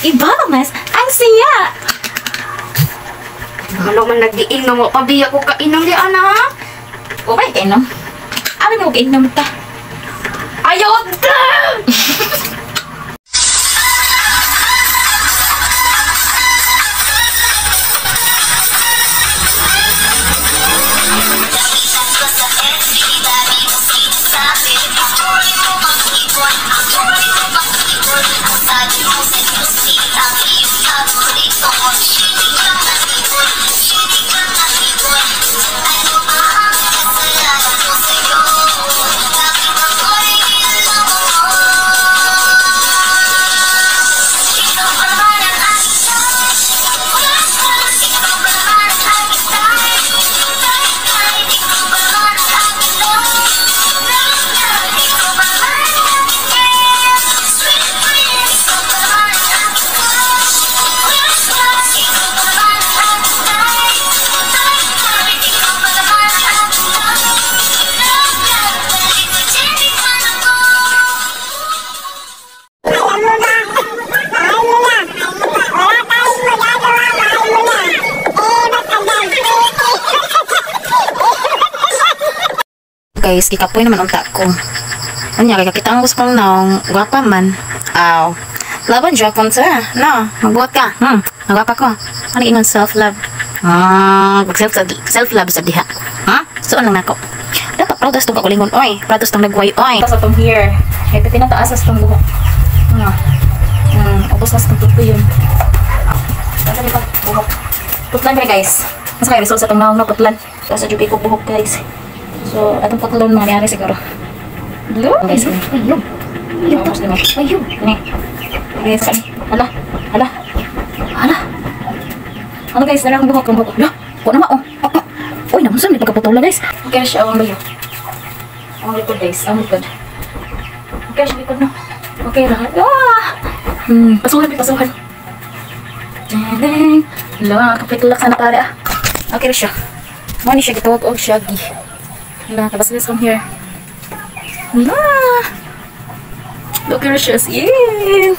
Iba mas, ang saya! Ano man nag-iinom mo, pabiya ko kainom di ana ha? O ba kainom? Amin mo kainom ta. Ayaw ka! Guys, kikapoy naman unta ko. Anya kay kita ang gusto kong naong gwapa man. Aw. Laban Japon sa. No, magbuhat ka. Nagwapa ko. Ano ingon self-love? Self-love sa diha. So lang nako. Dapat proud tong kakulingon oy. Proud tong nagway oy. Sa tong here. Ay pati na taas tong buhok. Ubos na tong tupo yun. Sa di pa buhok. Putlan ka guys. Mas kay result sa tong naong na putlan. Sa jubi ko buhok guys. So, atong putulon mangyari siguro. Hello? Guys, hello. Tapos naman. Ayun. Guys, hala. Ano guys, narang buhok ng buhok. Hala, po naman, Uy, naman saan, may pagkaputulan guys. Okay na siya, awang layo. Awang likod guys, awang likod. Okay na siya, likod na. Okay na. Pasuhan. Hala, kapitulak sana pare Okay na siya. Mani siya, gitawag og shaggy. Hala, kabaslis from here. Hala! Look at her shoes. Yeah!